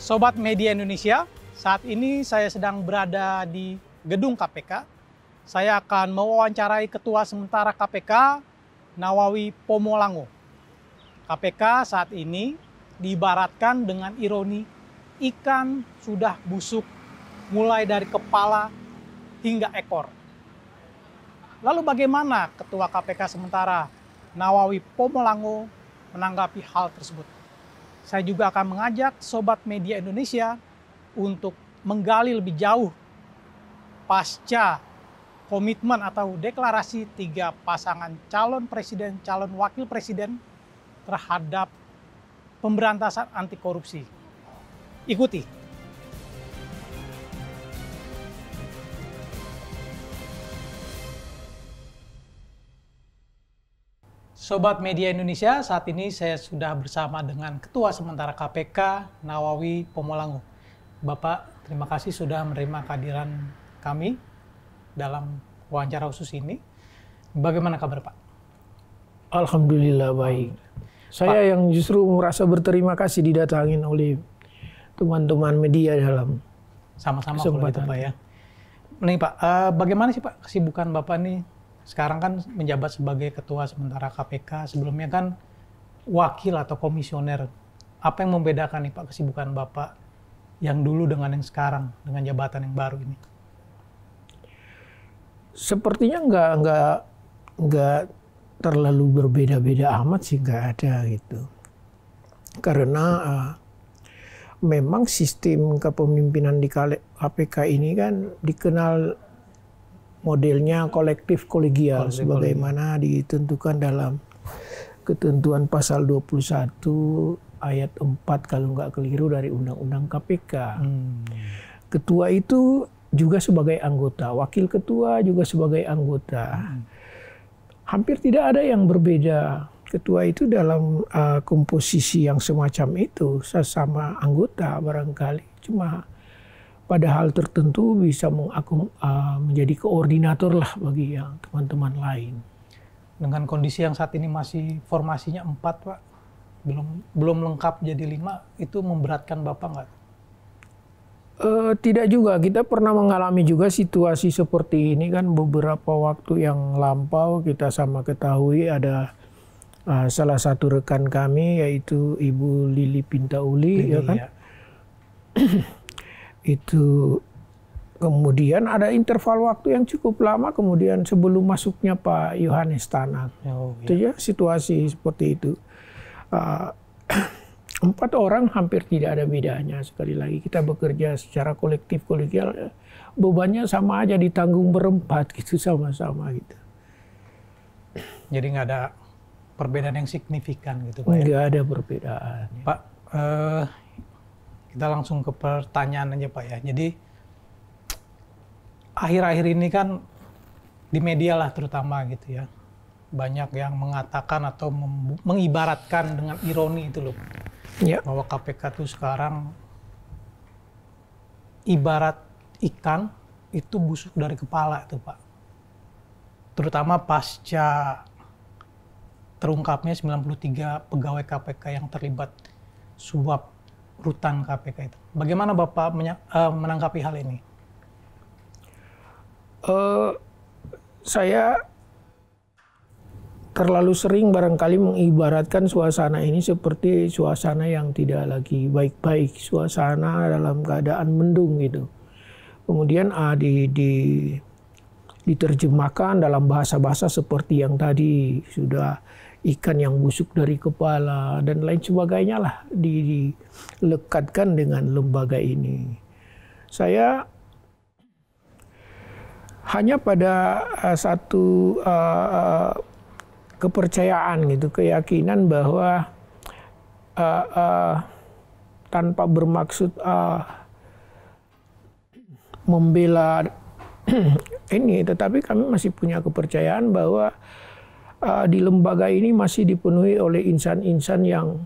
Sobat Media Indonesia, saat ini saya sedang berada di gedung KPK. Saya akan mewawancarai Ketua Sementara KPK, Nawawi Pomolango. KPK saat ini diibaratkan dengan ironi ikan sudah busuk mulai dari kepala hingga ekor. Lalu bagaimana Ketua KPK Sementara Nawawi Pomolango menanggapi hal tersebut? Saya juga akan mengajak Sobat Media Indonesia untuk menggali lebih jauh pasca komitmen atau deklarasi 3 pasangan calon presiden, calon wakil presiden terhadap pemberantasan anti korupsi. Ikuti. Sobat Media Indonesia, saat ini saya sudah bersama dengan Ketua Sementara KPK, Nawawi Pomolango. Bapak, terima kasih sudah menerima kehadiran kami dalam wawancara khusus ini. Bagaimana kabar, Pak? Alhamdulillah baik. Saya Pak, yang justru merasa berterima kasih didatangin oleh teman-teman media dalam sama-sama kalau itu, Pak ya. Nih Pak, bagaimana sih Pak kesibukan Bapak nih? Sekarang kan menjabat sebagai Ketua Sementara KPK, sebelumnya kan wakil atau komisioner. Apa yang membedakan nih Pak kesibukan Bapak yang dulu dengan yang sekarang, dengan jabatan yang baru ini? Sepertinya nggak terlalu berbeda-beda amat sih, nggak ada gitu. Karena memang sistem kepemimpinan di KPK ini kan dikenal modelnya kolektif kolegial sebagaimana ditentukan dalam ketentuan pasal 21 ayat 4 kalau nggak keliru dari Undang-Undang KPK. Ketua itu juga sebagai anggota, wakil ketua juga sebagai anggota. Hampir tidak ada yang berbeda. Ketua itu dalam komposisi yang semacam itu sesama anggota barangkali. Cuma pada hal tertentu bisa menjadi koordinator lah bagi yang teman-teman lain. Dengan kondisi yang saat ini masih formasinya 4, Pak, belum lengkap jadi 5, itu memberatkan Bapak nggak? Tidak juga. Kita pernah mengalami juga situasi seperti ini kan beberapa waktu yang lampau. Kita sama ketahui ada salah satu rekan kami yaitu Ibu Lili Pintauli, ya kan? Ya. Itu kemudian ada interval waktu yang cukup lama kemudian sebelum masuknya Pak Yohanes Tanak. Itu ya situasi seperti itu. 4 orang hampir tidak ada bedanya. Sekali lagi kita bekerja secara kolektif kolegial, bebannya sama aja ditanggung berempat gitu, sama-sama gitu. Jadi nggak ada perbedaan yang signifikan gitu Pak? Nggak ada perbedaan. Pak, kita langsung ke pertanyaan aja Pak ya. Jadi akhir-akhir ini kan di media lah terutama gitu ya, banyak yang mengatakan atau mengibaratkan dengan ironi itu loh, ya, bahwa KPK tuh sekarang ibarat ikan itu busuk dari kepala itu Pak. Terutama pasca terungkapnya 93 pegawai KPK yang terlibat suap rutan KPK itu. Bagaimana Bapak menanggapi hal ini? Saya terlalu sering barangkali mengibaratkan suasana ini seperti suasana yang tidak lagi baik-baik, suasana dalam keadaan mendung gitu. Kemudian diterjemahkan dalam bahasa-bahasa seperti yang tadi sudah ikan yang busuk dari kepala dan lain sebagainya lah dilekatkan dengan lembaga ini. Saya hanya pada satu kepercayaan gitu, keyakinan bahwa tanpa bermaksud membela ini, tetapi kami masih punya kepercayaan bahwa di lembaga ini masih dipenuhi oleh insan-insan yang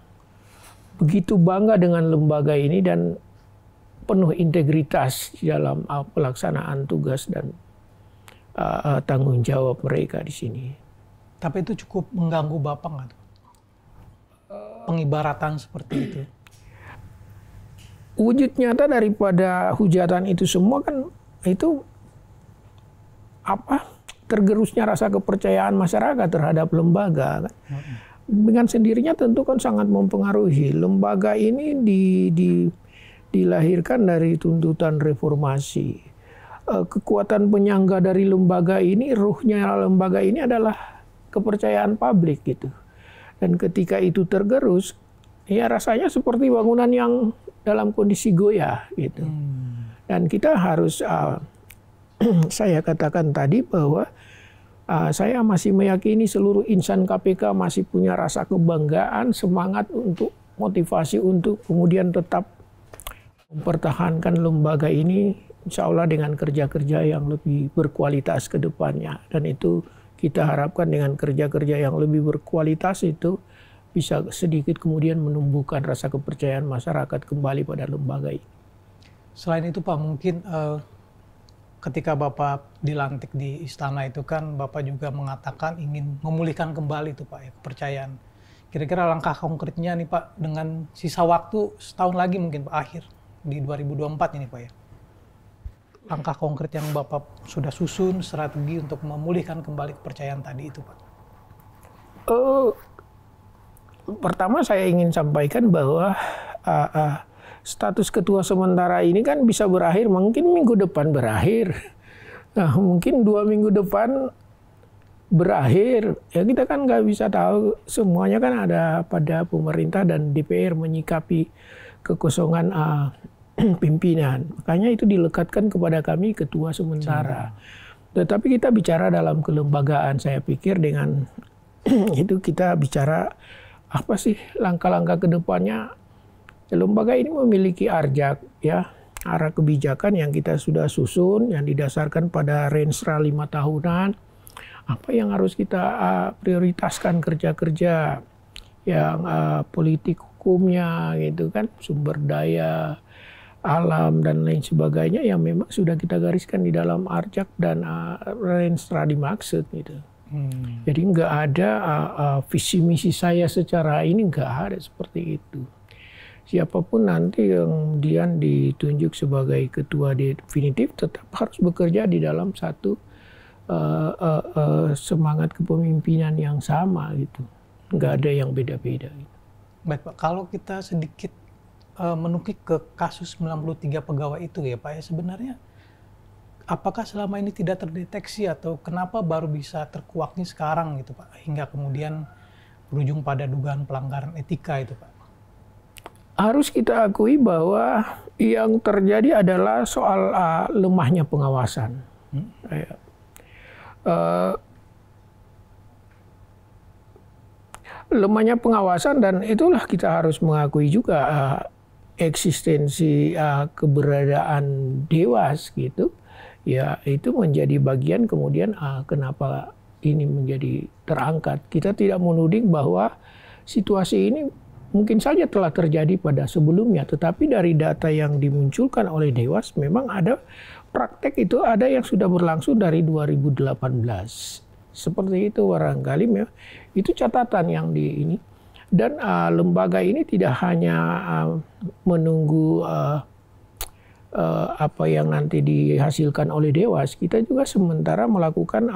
begitu bangga dengan lembaga ini dan penuh integritas dalam pelaksanaan tugas dan tanggung jawab mereka di sini. Tapi itu cukup mengganggu Bapak nggak? Pengibaratan seperti itu? wujud nyata daripada hujatan itu semua kan itu tergerusnya rasa kepercayaan masyarakat terhadap lembaga kan. Dengan sendirinya tentu kan sangat mempengaruhi. Lembaga ini dilahirkan dari tuntutan reformasi. Kekuatan penyangga dari lembaga ini, ruhnya lembaga ini adalah kepercayaan publik gitu. Dan ketika itu tergerus, ya rasanya seperti bangunan yang dalam kondisi goyah gitu. Dan kita harus saya katakan tadi bahwa saya masih meyakini seluruh insan KPK masih punya rasa kebanggaan, semangat untuk motivasi untuk kemudian tetap mempertahankan lembaga ini, insya Allah dengan kerja-kerja yang lebih berkualitas ke depannya. Dan itu kita harapkan dengan kerja-kerja yang lebih berkualitas itu bisa sedikit kemudian menumbuhkan rasa kepercayaan masyarakat kembali pada lembaga ini. Selain itu Pak, mungkin ketika Bapak dilantik di istana itu kan Bapak juga mengatakan ingin memulihkan kembali itu Pak ya, kepercayaan. Kira-kira langkah konkretnya nih Pak dengan sisa waktu setahun lagi mungkin Pak akhir di 2024 ini Pak ya. Langkah konkret yang Bapak sudah susun strategi untuk memulihkan kembali kepercayaan tadi itu Pak. Pertama saya ingin sampaikan bahwa status ketua sementara ini kan bisa berakhir mungkin minggu depan berakhir. Nah, mungkin 2 minggu depan berakhir. Ya kita kan nggak bisa tahu, semuanya kan ada pada pemerintah dan DPR menyikapi kekosongan pimpinan. Makanya itu dilekatkan kepada kami ketua sementara. Tetapi kita bicara dalam kelembagaan, saya pikir dengan itu kita bicara apa sih langkah-langkah ke depannya. Lembaga ini memiliki arjak ya, arah kebijakan yang kita sudah susun yang didasarkan pada renstra 5 tahunan. Apa yang harus kita prioritaskan kerja-kerja yang politik hukumnya gitu kan, sumber daya alam dan lain sebagainya yang memang sudah kita gariskan di dalam arjak dan renstra dimaksud gitu. Jadi nggak ada visi misi saya secara ini, nggak ada seperti itu. Siapapun nanti yang kemudian ditunjuk sebagai ketua definitif tetap harus bekerja di dalam satu semangat kepemimpinan yang sama gitu. Nggak ada yang beda-beda. Baik Pak, kalau kita sedikit menukik ke kasus 93 pegawai itu ya Pak ya, sebenarnya apakah selama ini tidak terdeteksi atau kenapa baru bisa terkuaknya sekarang gitu Pak, hingga kemudian berujung pada dugaan pelanggaran etika itu Pak? Harus kita akui bahwa yang terjadi adalah soal lemahnya pengawasan. Lemahnya pengawasan dan itulah kita harus mengakui juga eksistensi keberadaan Dewas gitu. Ya itu menjadi bagian kemudian kenapa ini menjadi terangkat. Kita tidak menuding bahwa situasi ini mungkin saja telah terjadi pada sebelumnya, tetapi dari data yang dimunculkan oleh Dewas memang ada praktek itu ada yang sudah berlangsung dari 2018. Seperti itu barangkali itu catatan yang di ini. Dan lembaga ini tidak hanya menunggu apa yang nanti dihasilkan oleh Dewas, kita juga sementara melakukan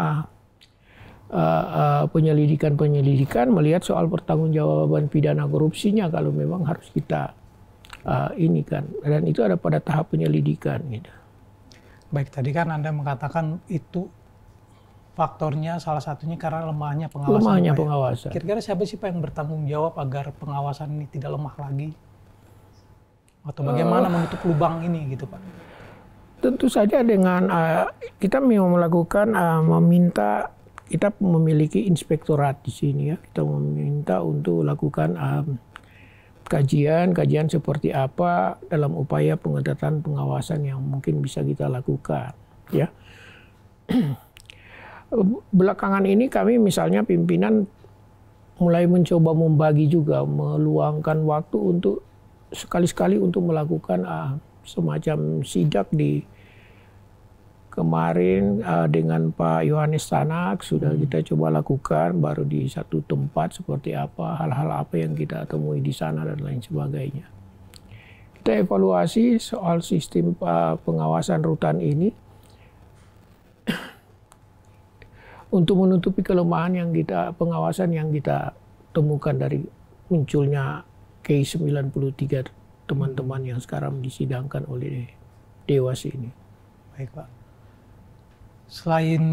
penyelidikan melihat soal pertanggungjawaban pidana korupsinya kalau memang harus kita ini kan, dan itu ada pada tahap penyelidikan gitu. Baik, tadi kan Anda mengatakan itu faktornya salah satunya karena lemahnya pengawasan. Lemahnya pengawasan. Kira-kira siapa sih Pak yang bertanggung jawab agar pengawasan ini tidak lemah lagi? Atau bagaimana menutup lubang ini gitu Pak? Tentu saja dengan kita mau melakukan meminta. Kita memiliki inspektorat di sini ya. Kita meminta untuk lakukan kajian seperti apa dalam upaya pengetatan pengawasan yang mungkin bisa kita lakukan. Ya. Belakangan ini kami misalnya pimpinan mulai mencoba membagi juga, meluangkan waktu untuk sekali-sekali untuk melakukan semacam sidak di kemarin dengan Pak Yohanes Tanak sudah kita coba lakukan baru di satu tempat seperti apa, hal-hal apa yang kita temui di sana dan lain sebagainya. kita evaluasi soal sistem pengawasan rutan ini untuk menutupi kelemahan pengawasan yang kita temukan dari munculnya case 93 teman-teman yang sekarang disidangkan oleh Dewas ini. Baik, Pak. Selain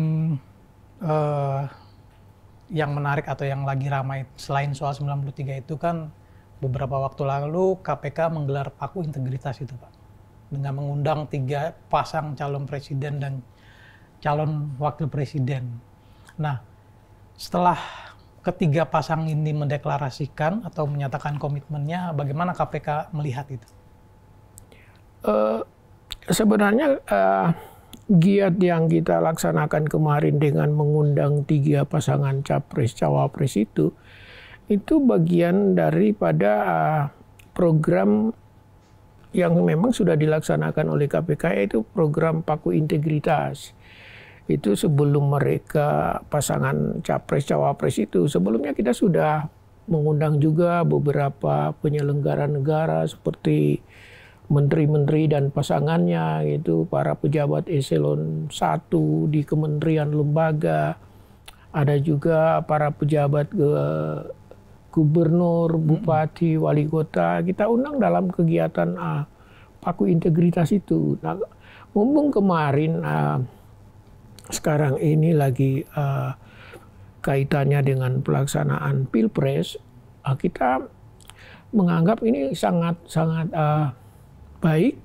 yang menarik atau yang lagi ramai selain soal 93 itu kan beberapa waktu lalu KPK menggelar paku integritas itu, Pak, dengan mengundang 3 pasang calon presiden dan calon wakil presiden. Nah, setelah ketiga pasang ini mendeklarasikan atau menyatakan komitmennya, bagaimana KPK melihat itu? Sebenarnya giat yang kita laksanakan kemarin dengan mengundang 3 pasangan capres-cawapres itu bagian daripada program yang memang sudah dilaksanakan oleh KPK, yaitu program paku integritas. Itu sebelum mereka pasangan capres-cawapres itu, sebelumnya kita sudah mengundang juga beberapa penyelenggara negara seperti menteri-menteri dan pasangannya, itu para pejabat eselon 1 di kementerian lembaga, ada juga para pejabat gubernur, bupati, wali kota, kita undang dalam kegiatan paku integritas itu. Nah, mumpung kemarin sekarang ini lagi kaitannya dengan pelaksanaan Pilpres, kita menganggap ini sangat baik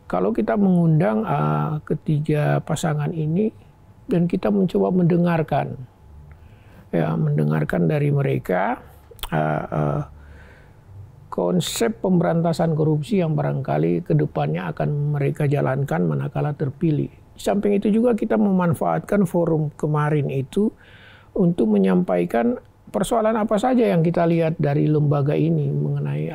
kalau kita mengundang ketiga pasangan ini dan kita mencoba mendengarkan dari mereka konsep pemberantasan korupsi yang barangkali kedepannya akan mereka jalankan manakala terpilih. Di samping itu juga kita memanfaatkan forum kemarin itu untuk menyampaikan persoalan apa saja yang kita lihat dari lembaga ini mengenai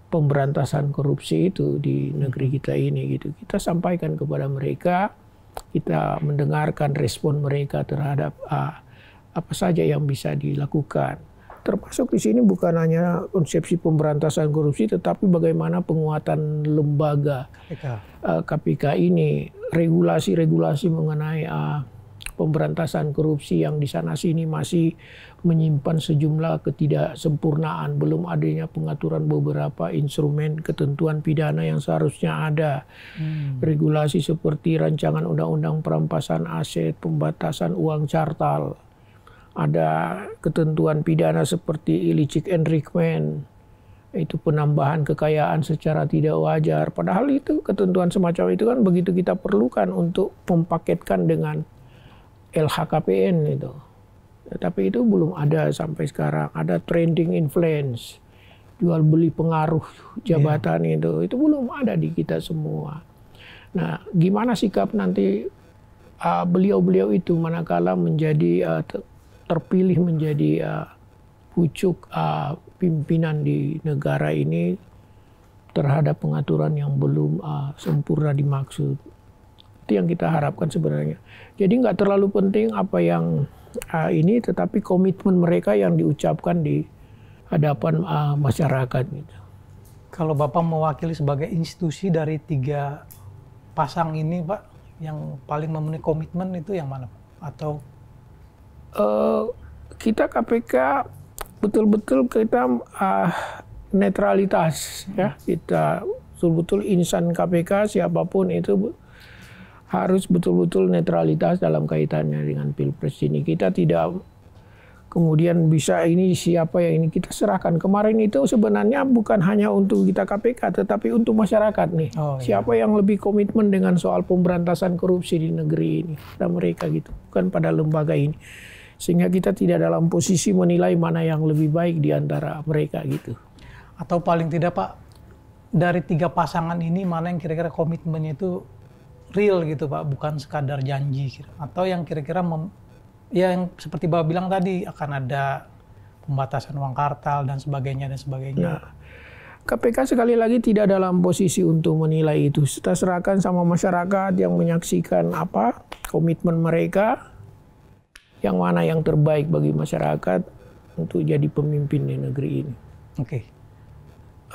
pemberantasan korupsi itu di negeri kita ini gitu. Kita sampaikan kepada mereka, kita mendengarkan respon mereka terhadap apa saja yang bisa dilakukan. Termasuk di sini bukan hanya konsepsi pemberantasan korupsi, tetapi bagaimana penguatan lembaga KPK ini, regulasi-regulasi mengenai pemberantasan korupsi yang di sana sini masih menyimpan sejumlah ketidaksempurnaan, belum adanya pengaturan beberapa instrumen ketentuan pidana yang seharusnya ada. Regulasi seperti rancangan undang-undang perampasan aset, pembatasan uang cartal, ada ketentuan pidana seperti illicit enrichment, itu penambahan kekayaan secara tidak wajar. Padahal itu ketentuan semacam itu kan begitu kita perlukan untuk mempaketkan dengan LHKPN itu. Tapi itu belum ada sampai sekarang. Ada trending influence, jual beli pengaruh jabatan itu belum ada di kita semua. Nah, gimana sikap nanti beliau-beliau itu manakala menjadi terpilih menjadi pucuk pimpinan di negara ini terhadap pengaturan yang belum sempurna dimaksud. Itu yang kita harapkan sebenarnya. Jadi nggak terlalu penting apa yang ini, tetapi komitmen mereka yang diucapkan di hadapan masyarakat. Gitu. Kalau Bapak mewakili sebagai institusi dari 3 pasang ini, Pak, yang paling memenuhi komitmen itu yang mana, Pak? Atau kita KPK betul-betul kita netralitas, ya. Kita betul-betul insan KPK siapapun itu harus betul-betul netralitas dalam kaitannya dengan Pilpres ini. Kita tidak kemudian bisa ini siapa yang ini kita serahkan. Kemarin itu sebenarnya bukan hanya untuk kita KPK, tetapi untuk masyarakat nih. Siapa yang lebih komitmen dengan soal pemberantasan korupsi di negeri ini, dan mereka gitu, bukan pada lembaga ini. Sehingga kita tidak dalam posisi menilai mana yang lebih baik di antara mereka gitu. Atau paling tidak, Pak, dari 3 pasangan ini mana yang kira-kira komitmennya itu real gitu, Pak, bukan sekadar janji, atau yang kira-kira yang seperti Bapak bilang tadi akan ada pembatasan uang kartal dan sebagainya. Nah, KPK sekali lagi tidak dalam posisi untuk menilai itu. Kita serahkan sama masyarakat yang menyaksikan apa komitmen mereka, yang mana yang terbaik bagi masyarakat untuk jadi pemimpin di negeri ini. Oke.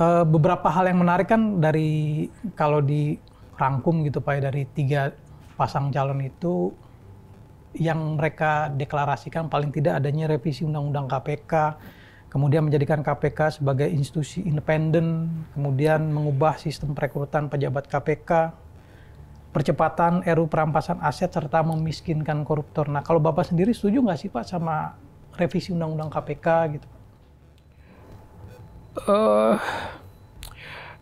Beberapa hal yang menarik kan dari kalau dirangkum gitu Pak, dari 3 pasang calon itu yang mereka deklarasikan paling tidak adanya revisi Undang-Undang KPK, kemudian menjadikan KPK sebagai institusi independen, kemudian mengubah sistem perekrutan pejabat KPK, percepatan RUU perampasan aset, serta memiskinkan koruptor. Nah, kalau Bapak sendiri setuju nggak sih Pak sama revisi Undang-Undang KPK gitu?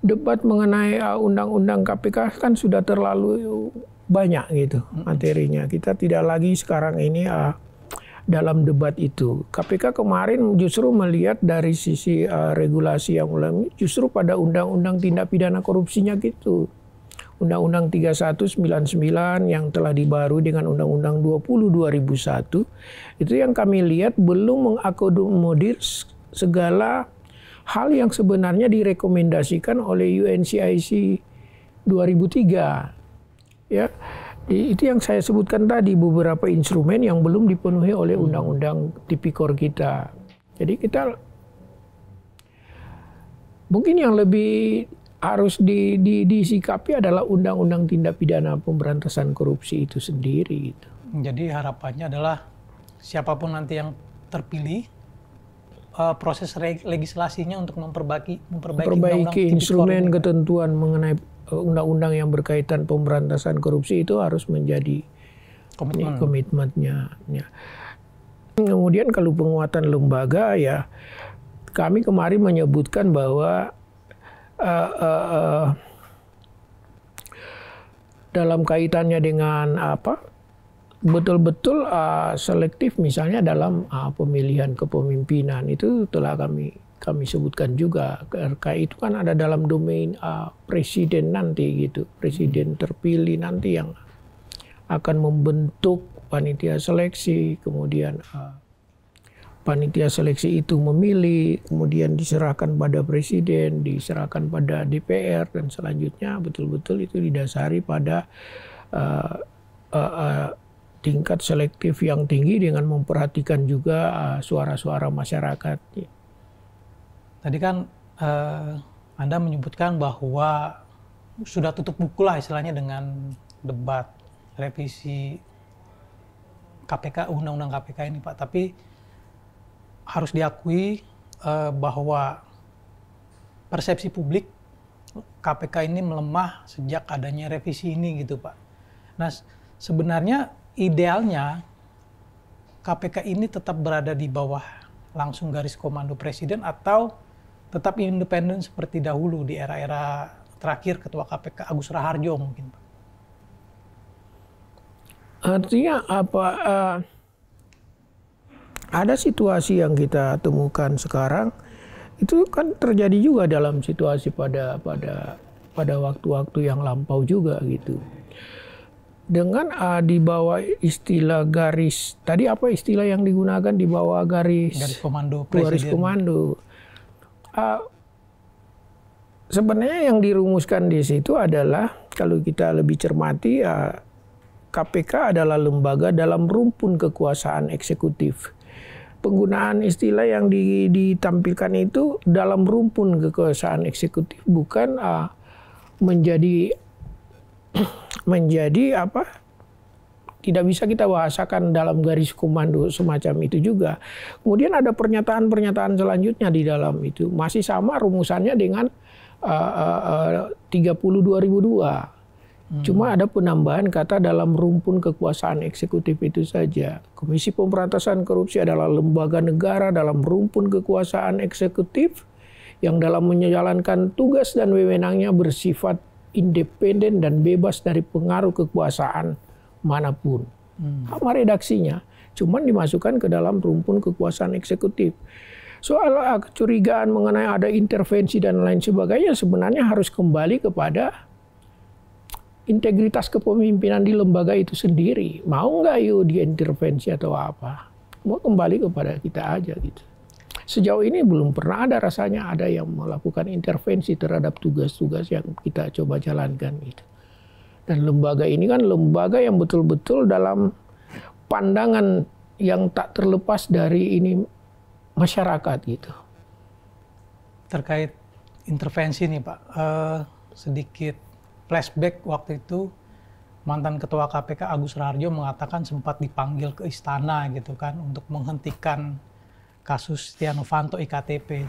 Debat mengenai undang-undang KPK kan sudah terlalu banyak gitu materinya. Kita tidak lagi sekarang ini dalam debat itu. KPK kemarin justru melihat dari sisi regulasi yang ulang, justru pada undang-undang tindak pidana korupsinya gitu. Undang-Undang 3199 yang telah dibarui dengan Undang-Undang 20 2001, itu yang kami lihat belum mengakomodir segala hal yang sebenarnya direkomendasikan oleh UNCIC 2003. Ya, itu yang saya sebutkan tadi, beberapa instrumen yang belum dipenuhi oleh Undang-Undang Tipikor kita. Jadi kita mungkin yang lebih harus disikapi adalah Undang-Undang Tindak Pidana Pemberantasan Korupsi itu sendiri. Gitu. Jadi harapannya adalah siapapun nanti yang terpilih, proses legislasinya untuk memperbaiki instrumen ketentuan mengenai undang-undang yang berkaitan pemberantasan korupsi itu harus menjadi komitmennya. Ya. Kemudian kalau penguatan lembaga, ya kami kemarin menyebutkan bahwa dalam kaitannya dengan betul-betul selektif misalnya dalam pemilihan kepemimpinan itu telah kami sebutkan juga. RK itu kan ada dalam domain presiden nanti gitu. Presiden terpilih nanti yang akan membentuk panitia seleksi, kemudian panitia seleksi itu memilih, kemudian diserahkan pada presiden, diserahkan pada DPR, dan selanjutnya betul-betul itu didasari pada tingkat selektif yang tinggi dengan memperhatikan juga suara-suara masyarakat. Tadi kan Anda menyebutkan bahwa sudah tutup buku lah istilahnya dengan debat revisi KPK, Undang-Undang KPK ini Pak. Tapi harus diakui bahwa persepsi publik KPK ini melemah sejak adanya revisi ini gitu Pak. Nah sebenarnya idealnya KPK ini tetap berada di bawah langsung garis komando presiden atau tetap independen seperti dahulu di era-era terakhir Ketua KPK Agus Raharjo mungkin Pak? Artinya apa? Ada situasi yang kita temukan sekarang itu kan terjadi juga dalam situasi pada waktu-waktu yang lampau juga gitu. Dengan di bawah istilah garis, tadi apa istilah yang digunakan di bawah garis komando presiden. Garis komando. Sebenarnya yang dirumuskan di situ adalah kalau kita lebih cermati, KPK adalah lembaga dalam rumpun kekuasaan eksekutif. Penggunaan istilah yang ditampilkan itu dalam rumpun kekuasaan eksekutif, bukan menjadi apa, tidak bisa kita bahasakan dalam garis komando semacam itu juga. Kemudian ada pernyataan-pernyataan selanjutnya di dalam itu masih sama rumusannya dengan 30/2002. Cuma ada penambahan kata dalam rumpun kekuasaan eksekutif itu saja. Komisi Pemberantasan Korupsi adalah lembaga negara dalam rumpun kekuasaan eksekutif yang dalam menjalankan tugas dan wewenangnya bersifat independen dan bebas dari pengaruh kekuasaan manapun. Sama redaksinya, cuman dimasukkan ke dalam rumpun kekuasaan eksekutif. Soal kecurigaan mengenai ada intervensi dan lain sebagainya sebenarnya harus kembali kepada integritas kepemimpinan di lembaga itu sendiri. Mau nggak yuk diintervensi atau apa? Mau kembali kepada kita aja gitu. Sejauh ini belum pernah ada rasanya ada yang melakukan intervensi terhadap tugas-tugas yang kita coba jalankan gitu. Dan lembaga ini kan lembaga yang betul-betul dalam pandangan yang tak terlepas dari ini masyarakat gitu. Terkait intervensi nih Pak, sedikit flashback waktu itu mantan Ketua KPK Agus Raharjo mengatakan sempat dipanggil ke istana gitu kan untuk menghentikan kasus Setia Novanto IKTP.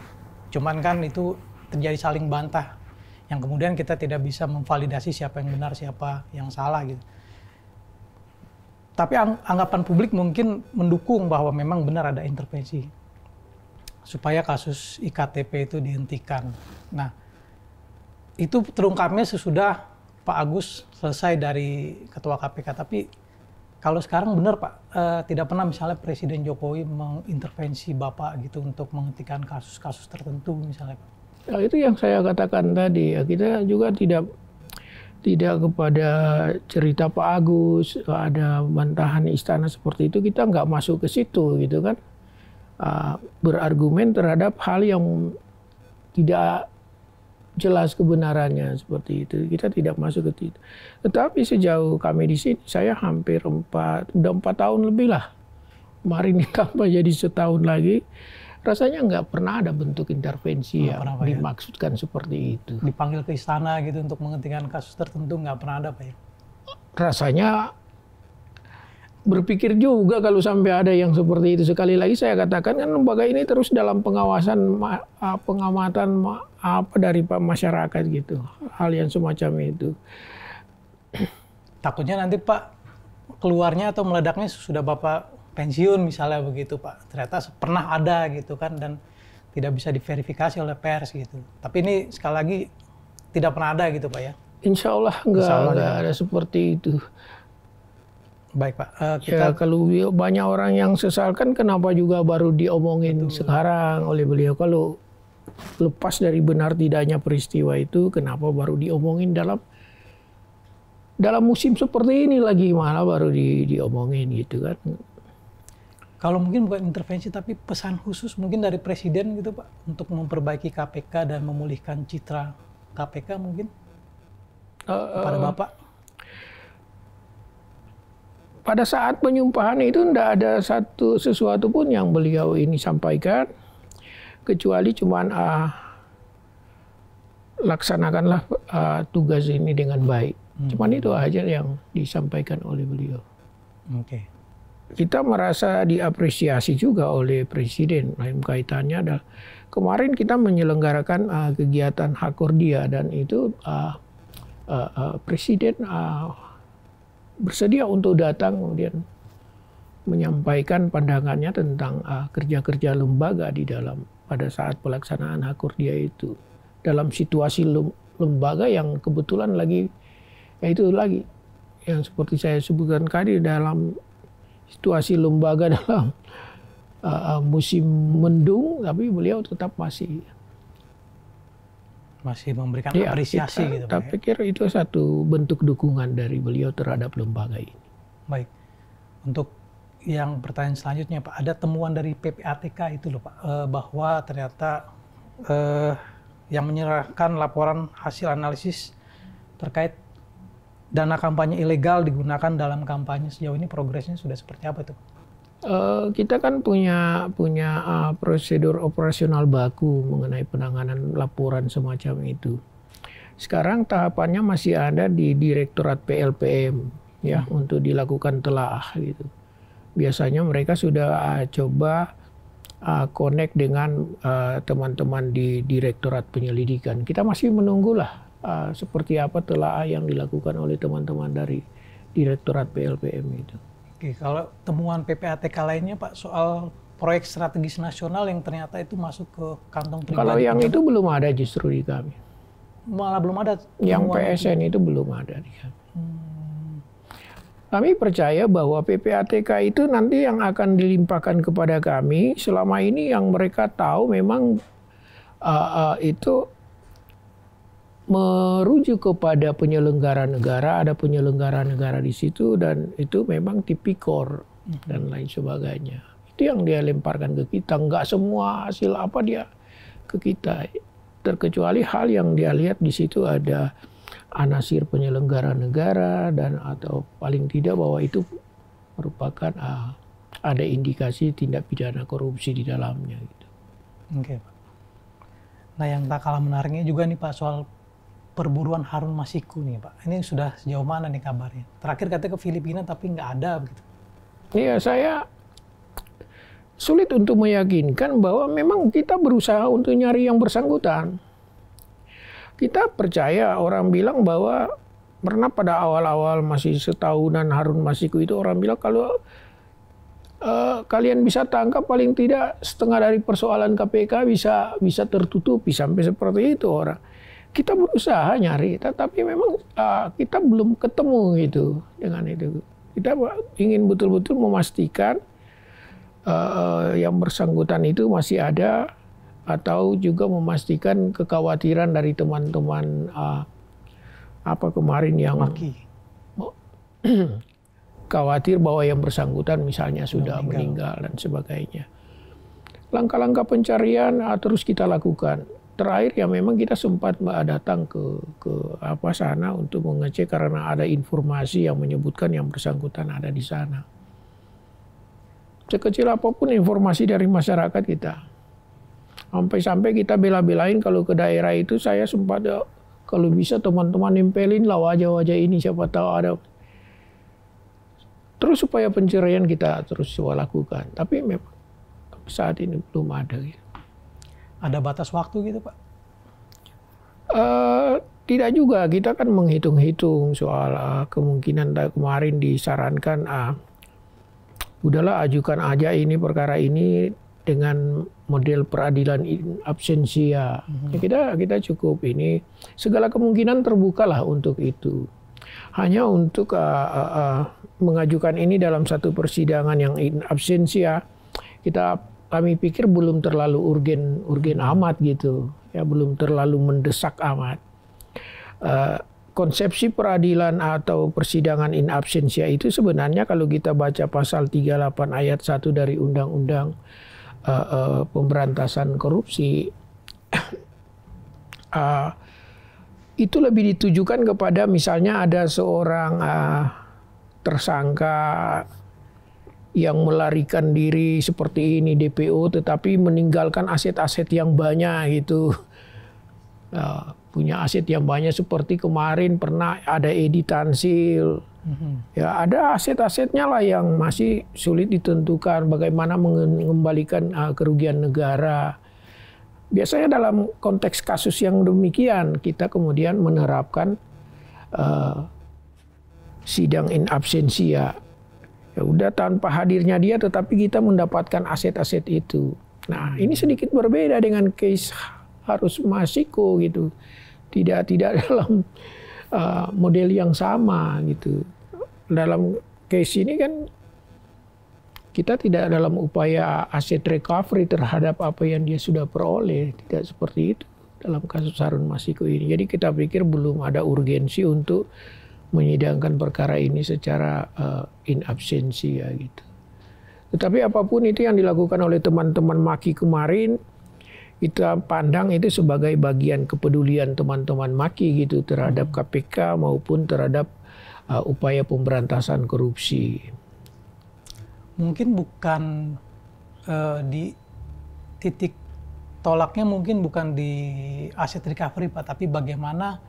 Cuman kan itu terjadi saling bantah, yang kemudian kita tidak bisa memvalidasi siapa yang benar, siapa yang salah gitu. Tapi anggapan publik mungkin mendukung bahwa memang benar ada intervensi supaya kasus IKTP itu dihentikan. Nah, itu terungkapnya sesudah Pak Agus selesai dari Ketua KPK. Tapi kalau sekarang benar Pak, tidak pernah misalnya Presiden Jokowi mengintervensi Bapak gitu untuk menghentikan kasus-kasus tertentu misalnya Pak. Nah, itu yang saya katakan tadi, ya, kita juga tidak kepada cerita Pak Agus, ada bantahan istana seperti itu, kita nggak masuk ke situ gitu kan. Berargumen terhadap hal yang tidak jelas kebenarannya seperti itu, kita tidak masuk ke situ. Tetapi sejauh kami di sini, saya hampir udah 4 tahun lebih lah. Kemarin ditambah jadi setahun lagi. Rasanya nggak pernah ada bentuk intervensi yang dimaksudkan seperti itu. Dipanggil ke istana gitu untuk menghentikan kasus tertentu nggak pernah ada Pak ya? Rasanya berpikir juga kalau sampai ada yang seperti itu. Sekali lagi saya katakan kan lembaga ini terus dalam pengawasan, pengamatan dari masyarakat gitu. Hal yang semacam itu. Takutnya nanti Pak keluarnya atau meledaknya sudah Bapak pensiun misalnya begitu Pak. Ternyata pernah ada gitu kan dan tidak bisa diverifikasi oleh pers gitu. Tapi ini sekali lagi tidak pernah ada gitu Pak ya? Insya Allah nggak ada seperti itu. Baik Pak. Ya, kalau banyak orang yang sesalkan kenapa juga baru diomongin sekarang oleh beliau. Kalau lepas dari benar tidaknya peristiwa itu, kenapa baru diomongin dalam musim seperti ini lagi, malah baru diomongin gitu kan. Kalau mungkin bukan intervensi tapi pesan khusus mungkin dari Presiden gitu Pak untuk memperbaiki KPK dan memulihkan citra KPK mungkin kepada Bapak. Pada saat penyumpahan itu tidak ada sesuatu pun yang beliau ini sampaikan, kecuali cuman laksanakanlah tugas ini dengan baik. Cuman itu aja yang disampaikan oleh beliau. Oke. Kita merasa diapresiasi juga oleh Presiden. Lain kaitannya adalah kemarin kita menyelenggarakan kegiatan Hakordia dan itu Presiden bersedia untuk datang kemudian menyampaikan pandangannya tentang kerja-kerja lembaga di dalam pada saat pelaksanaan Hakordia itu dalam situasi lembaga yang kebetulan lagi yaitu lagi yang seperti saya sebutkan tadi dalam situasi lembaga dalam musim mendung, tapi beliau tetap masih memberikan apresiasi gitu. Saya pikir itu satu bentuk dukungan dari beliau terhadap lembaga ini. Baik. Untuk yang pertanyaan selanjutnya Pak, ada temuan dari PPATK itu loh Pak, bahwa ternyata yang menyerahkan laporan hasil analisis terkait dana kampanye ilegal digunakan dalam kampanye, sejauh ini progresnya sudah seperti apa itu? Kita kan punya prosedur operasional baku mengenai penanganan laporan semacam itu. Sekarang tahapannya masih ada di Direktorat PLPM ya untuk dilakukan telaah gitu. Biasanya mereka sudah coba connect dengan teman-teman di Direktorat Penyelidikan. Kita masih menunggulah seperti apa telaah yang dilakukan oleh teman-teman dari Direktorat PLPM itu. Oke, kalau temuan PPATK lainnya Pak soal proyek strategis nasional yang ternyata itu masuk ke kantong pribadi. Kalau yang itu belum ada justru di kami. Malah belum ada. Yang PSN itu belum ada di kami. Kami percaya bahwa PPATK itu nanti yang akan dilimpahkan kepada kami. Selama ini yang mereka tahu memang itu merujuk kepada penyelenggara negara, ada penyelenggara negara di situ dan itu memang tipikor dan lain sebagainya. Itu yang dia lemparkan ke kita, nggak semua hasil apa dia ke kita. Terkecuali hal yang dia lihat di situ ada anasir penyelenggara negara dan atau paling tidak bahwa itu merupakan ada indikasi tindak pidana korupsi di dalamnya. Gitu. Oke Pak. Nah, yang tak kalah menariknya juga nih Pak soal perburuan Harun Masiku nih Pak. Ini sudah sejauh mana nih kabarnya? Terakhir katanya ke Filipina tapi nggak ada begitu. Iya, saya sulit untuk meyakinkan bahwa memang kita berusaha untuk nyari yang bersangkutan. Kita percaya, orang bilang bahwa pernah pada awal-awal masih setahunan Harun Masiku itu orang bilang kalau kalian bisa tangkap paling tidak setengah dari persoalan KPK bisa tertutupi, sampai seperti itu orang. Kita berusaha nyari, tetapi memang kita belum ketemu gitu dengan itu. Kita ingin betul-betul memastikan yang bersangkutan itu masih ada, atau juga memastikan kekhawatiran dari teman-teman apa kemarin yang khawatir bahwa yang bersangkutan misalnya sudah meninggal dan sebagainya. Langkah-langkah pencarian terus kita lakukan. Terakhir ya memang kita sempat datang ke sana untuk mengecek karena ada informasi yang menyebutkan yang bersangkutan ada di sana. Sekecil apapun informasi dari masyarakat kita. Sampai-sampai kita bela-belain kalau ke daerah itu, saya sempat kalau bisa teman-teman nempelin lah wajah-wajah ini, siapa tahu ada. Terus supaya pencarian kita terus lakukan. Tapi memang saat ini belum ada. Gitu. Ada batas waktu gitu Pak? Tidak juga. Kita kan menghitung-hitung soal kemungkinan kemarin disarankan udahlah ajukan aja ini perkara ini dengan model peradilan in absentia. Ya kita cukup ini. Segala kemungkinan terbukalah untuk itu. Hanya untuk mengajukan ini dalam satu persidangan yang in absentia, kami pikir belum terlalu urgen amat gitu, ya belum terlalu mendesak amat. Konsepsi peradilan atau persidangan in absentia itu sebenarnya kalau kita baca pasal 38 ayat 1 dari Undang-Undang Pemberantasan Korupsi, itu lebih ditujukan kepada misalnya ada seorang tersangka yang melarikan diri seperti ini DPO tetapi meninggalkan aset-aset yang banyak gitu. Punya aset yang banyak seperti kemarin pernah ada Edi Tansil. Ya ada aset-asetnya lah yang masih sulit ditentukan bagaimana mengembalikan kerugian negara. Biasanya dalam konteks kasus yang demikian kita kemudian menerapkan sidang in absentia. Ya udah tanpa hadirnya dia tetapi kita mendapatkan aset-aset itu. Nah, ini sedikit berbeda dengan case Harun Masiku gitu. Tidak dalam model yang sama gitu. Dalam case ini kan kita tidak dalam upaya aset recovery terhadap apa yang dia sudah peroleh. Tidak seperti itu dalam kasus Harun Masiku ini. Jadi kita pikir belum ada urgensi untuk menyidangkan perkara ini secara in absentia gitu. Tetapi apapun itu yang dilakukan oleh teman-teman Maki kemarin, kita pandang itu sebagai bagian kepedulian teman-teman Maki gitu terhadap KPK maupun terhadap upaya pemberantasan korupsi. Mungkin bukan di titik tolaknya mungkin bukan di aset recovery Pak, tapi bagaimana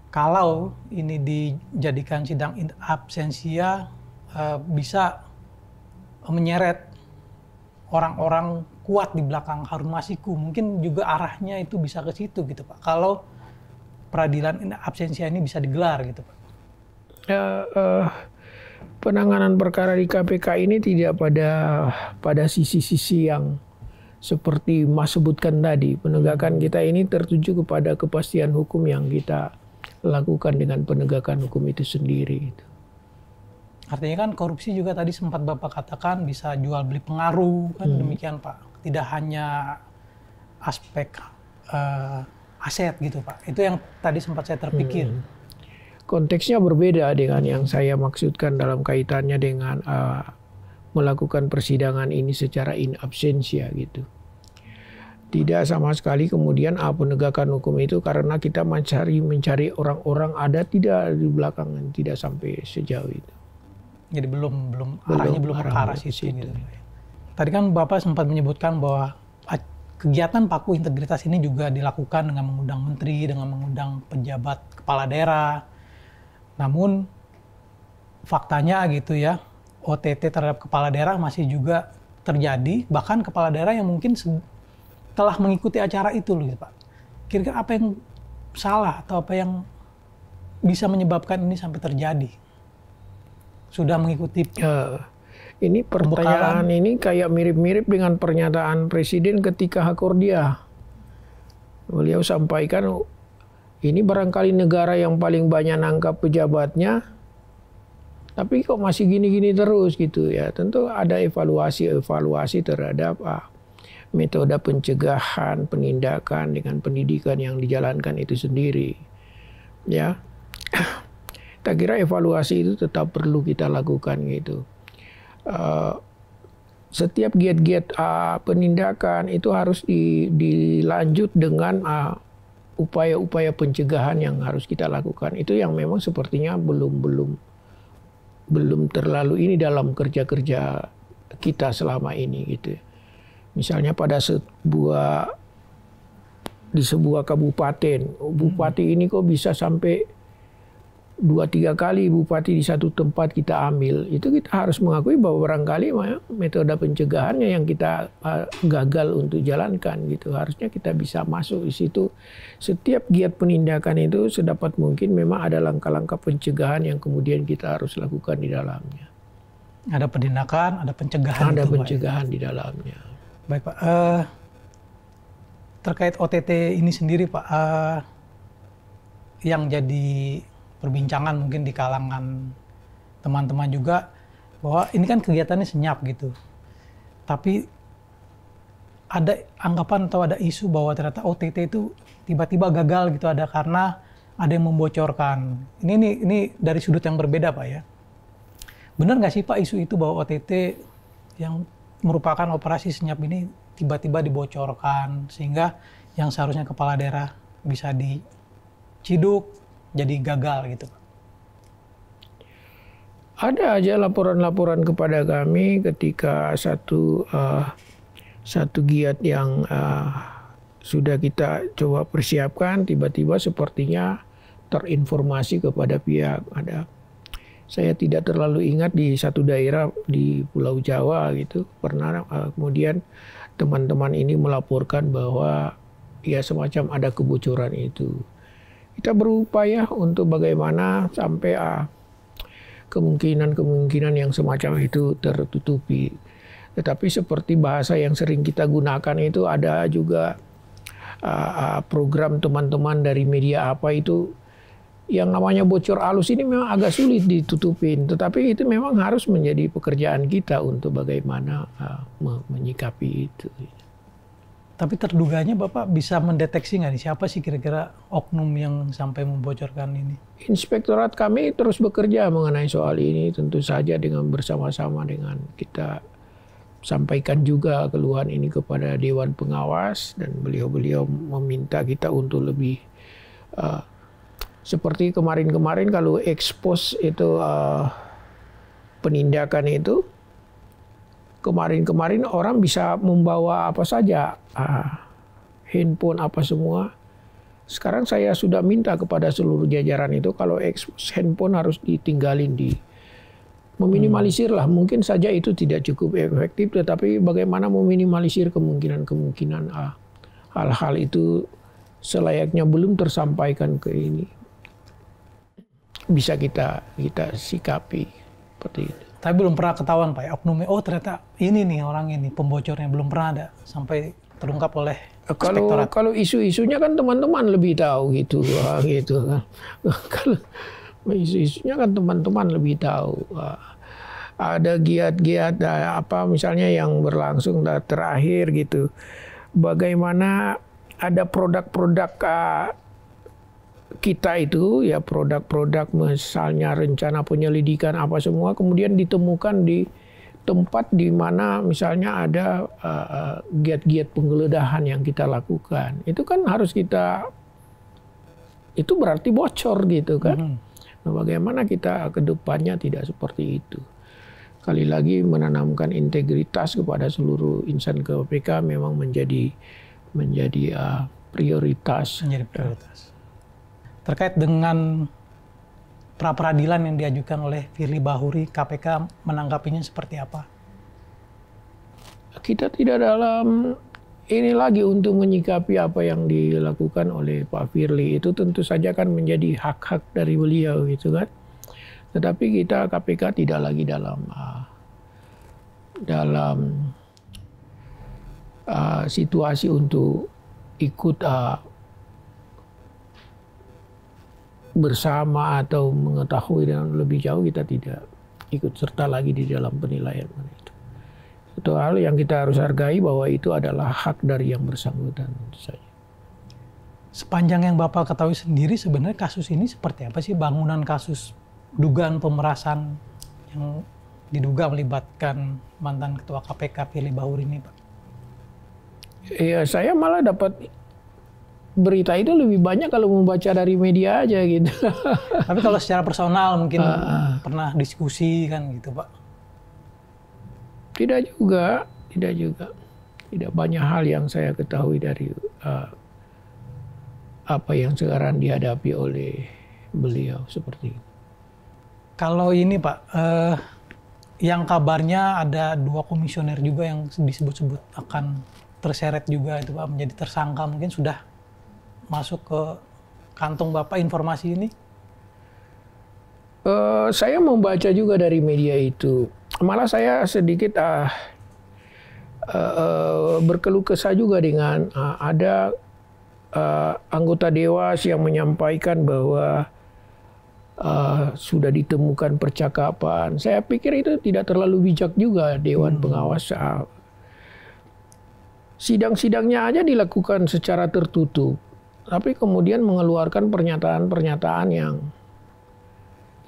kalau ini dijadikan sidang in absentia bisa menyeret orang-orang kuat di belakang Harun Masiku. Mungkin juga arahnya itu bisa ke situ gitu Pak. Kalau peradilan in absentia ini bisa digelar gitu Pak. Penanganan perkara di KPK ini tidak pada sisi-sisi yang seperti Mas sebutkan tadi. Penegakan kita ini tertuju kepada kepastian hukum yang kita lakukan dengan penegakan hukum itu sendiri. Artinya kan korupsi juga tadi sempat Bapak katakan bisa jual beli pengaruh kan demikian Pak. Tidak hanya aspek aset gitu Pak. Itu yang tadi sempat saya terpikir. Konteksnya berbeda dengan yang saya maksudkan dalam kaitannya dengan melakukan persidangan ini secara in absentia gitu. Tidak sama sekali kemudian penegakan hukum itu karena kita mencari orang-orang ada tidak di belakang, tidak sampai sejauh itu. Jadi arahnya belum ke arah situ gitu. Tadi kan Bapak sempat menyebutkan bahwa kegiatan paku integritas ini juga dilakukan dengan mengundang menteri, dengan mengundang pejabat kepala daerah. Namun faktanya gitu ya, OTT terhadap kepala daerah masih juga terjadi, bahkan kepala daerah yang mungkin telah mengikuti acara itu loh Pak. Kira-kira apa yang salah atau apa yang bisa menyebabkan ini sampai terjadi? Sudah mengikuti ini pertanyaan ini kayak mirip-mirip dengan pernyataan Presiden ketika Hakordia. Beliau sampaikan, ini barangkali negara yang paling banyak nangkap pejabatnya, tapi kok masih gini-gini terus gitu ya. Tentu ada evaluasi terhadap metode pencegahan, penindakan dengan pendidikan yang dijalankan itu sendiri. Ya, tak kira evaluasi itu tetap perlu kita lakukan gitu. Setiap giat-giat penindakan itu harus dilanjut dengan upaya-upaya pencegahan yang harus kita lakukan. Itu yang memang sepertinya belum terlalu ini dalam kerja-kerja kita selama ini gitu. Misalnya pada di sebuah kabupaten, bupati ini kok bisa sampai 2-3 kali bupati di satu tempat kita ambil. Itu kita harus mengakui bahwa barangkali metode pencegahannya yang kita gagal untuk jalankan gitu. Harusnya kita bisa masuk di situ. Setiap giat penindakan itu sedapat mungkin memang ada langkah-langkah pencegahan yang kemudian kita harus lakukan di dalamnya. Ada penindakan, ada pencegahan. Ada pencegahan di dalamnya. Baik Pak, terkait OTT ini sendiri Pak, yang jadi perbincangan mungkin di kalangan teman-teman juga bahwa ini kan kegiatannya senyap gitu. Tapi ada anggapan atau ada isu bahwa ternyata OTT itu tiba-tiba gagal gitu, ada karena ada yang membocorkan. Ini dari sudut yang berbeda Pak ya. Benar nggak sih Pak isu itu bahwa OTT yang merupakan operasi senyap ini tiba-tiba dibocorkan sehingga yang seharusnya kepala daerah bisa diciduk jadi gagal gitu? Ada aja laporan-laporan kepada kami ketika satu giat yang sudah kita coba persiapkan tiba-tiba sepertinya terinformasi kepada pihak. Saya tidak terlalu ingat di satu daerah di Pulau Jawa gitu pernah kemudian teman-teman ini melaporkan bahwa ya semacam ada kebocoran itu. Kita berupaya untuk bagaimana sampai kemungkinan-kemungkinan yang semacam itu tertutupi. Tetapi seperti bahasa yang sering kita gunakan itu ada juga program teman-teman dari media apa itu yang namanya bocor halus ini memang agak sulit ditutupin. Tetapi itu memang harus menjadi pekerjaan kita untuk bagaimana menyikapi itu. Tapi terduganya Bapak bisa mendeteksi nggak nih siapa sih kira-kira oknum yang sampai membocorkan ini? Inspektorat kami terus bekerja mengenai soal ini, tentu saja dengan bersama-sama dengan kita sampaikan juga keluhan ini kepada Dewan Pengawas dan beliau-beliau meminta kita untuk lebih seperti kemarin-kemarin kalau expose itu penindakan itu. Kemarin-kemarin orang bisa membawa apa saja, handphone apa semua. Sekarang saya sudah minta kepada seluruh jajaran itu kalau handphone harus ditinggalin meminimalisir lah. Mungkin saja itu tidak cukup efektif, tetapi bagaimana meminimalisir kemungkinan hal-hal itu selayaknya belum tersampaikan ke ini. Bisa kita sikapi seperti itu. Tapi belum pernah ketahuan Pak, oknumnya, oh ternyata ini nih orang ini, pembocornya belum pernah ada sampai terungkap oleh inspektorat. Kalau isu-isunya kan teman-teman lebih tahu gitu, gitu kan. Kalau isu-isunya kan teman-teman lebih tahu. Ada giat-giat apa misalnya yang berlangsung terakhir gitu. Bagaimana ada produk-produk kita itu ya produk-produk misalnya rencana penyelidikan apa semua kemudian ditemukan di tempat di mana misalnya ada giat-giat penggeledahan yang kita lakukan. Itu kan harus itu berarti bocor gitu kan. Nah, bagaimana kita ke depannya tidak seperti itu. Sekali lagi menanamkan integritas kepada seluruh insan KPK memang menjadi menjadi prioritas. Menjadi prioritas. Terkait dengan pra peradilan yang diajukan oleh Firly Bahuri, KPK menanggapinya seperti apa? Kita tidak dalam ini lagi untuk menyikapi apa yang dilakukan oleh Pak Firly. Itu tentu saja kan menjadi hak-hak dari beliau gitu kan. Tetapi kita KPK tidak lagi dalam situasi untuk ikut bersama atau mengetahui dan lebih jauh. Kita tidak ikut serta lagi di dalam penilaian itu. Itu hal yang kita harus hargai bahwa itu adalah hak dari yang bersangkutan saja. Sepanjang yang Bapak ketahui sendiri, sebenarnya kasus ini seperti apa sih, bangunan kasus dugaan pemerasan yang diduga melibatkan mantan Ketua KPK Firly Bahuri ini, Pak? Ya, saya malah dapat berita itu lebih banyak kalau membaca dari media aja gitu. Tapi kalau secara personal mungkin pernah diskusi kan gitu, Pak? Tidak juga. Tidak banyak hal yang saya ketahui dari apa yang sekarang dihadapi oleh beliau seperti itu. Kalau ini Pak, yang kabarnya ada 2 komisioner juga yang disebut-sebut akan terseret juga itu Pak, menjadi tersangka, mungkin sudah masuk ke kantong Bapak informasi ini? Saya membaca juga dari media itu. Malah saya sedikit berkeluh kesah juga dengan ada anggota Dewas yang menyampaikan bahwa sudah ditemukan percakapan. Saya pikir itu tidak terlalu bijak juga Dewan Pengawas. Sidang-sidangnya aja dilakukan secara tertutup. Tapi kemudian mengeluarkan pernyataan-pernyataan yang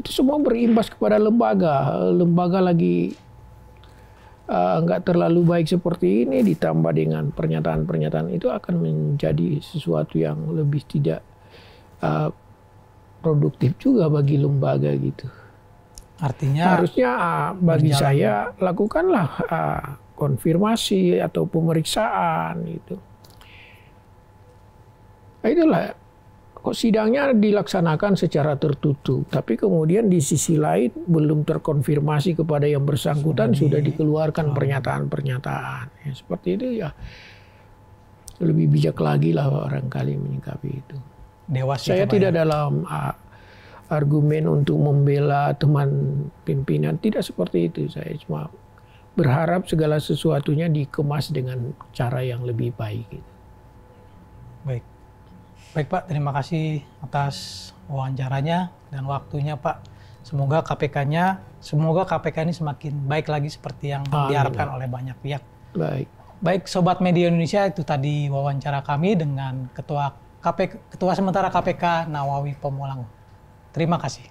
itu semua berimbas kepada lembaga. Lembaga lagi nggak terlalu baik seperti ini, ditambah dengan pernyataan-pernyataan itu akan menjadi sesuatu yang lebih tidak produktif juga bagi lembaga gitu. Artinya harusnya bagi saya lakukanlah konfirmasi atau pemeriksaan gitu. Nah, itulah kok sidangnya dilaksanakan secara tertutup, tapi kemudian di sisi lain belum terkonfirmasi kepada yang bersangkutan sudah dikeluarkan pernyataan-pernyataan. Ya, seperti itu ya lebih bijak lagi lah barangkali menyikapi itu. Dewas saya tidak dalam argumen untuk membela teman pimpinan, tidak seperti itu. Saya cuma berharap segala sesuatunya dikemas dengan cara yang lebih baik. Gitu. Baik Pak, terima kasih atas wawancaranya dan waktunya Pak. Semoga KPK ini semakin baik lagi seperti yang diharapkan oleh banyak pihak. Baik Sobat Media Indonesia, itu tadi wawancara kami dengan Ketua Sementara KPK Nawawi Pomolango. Terima kasih.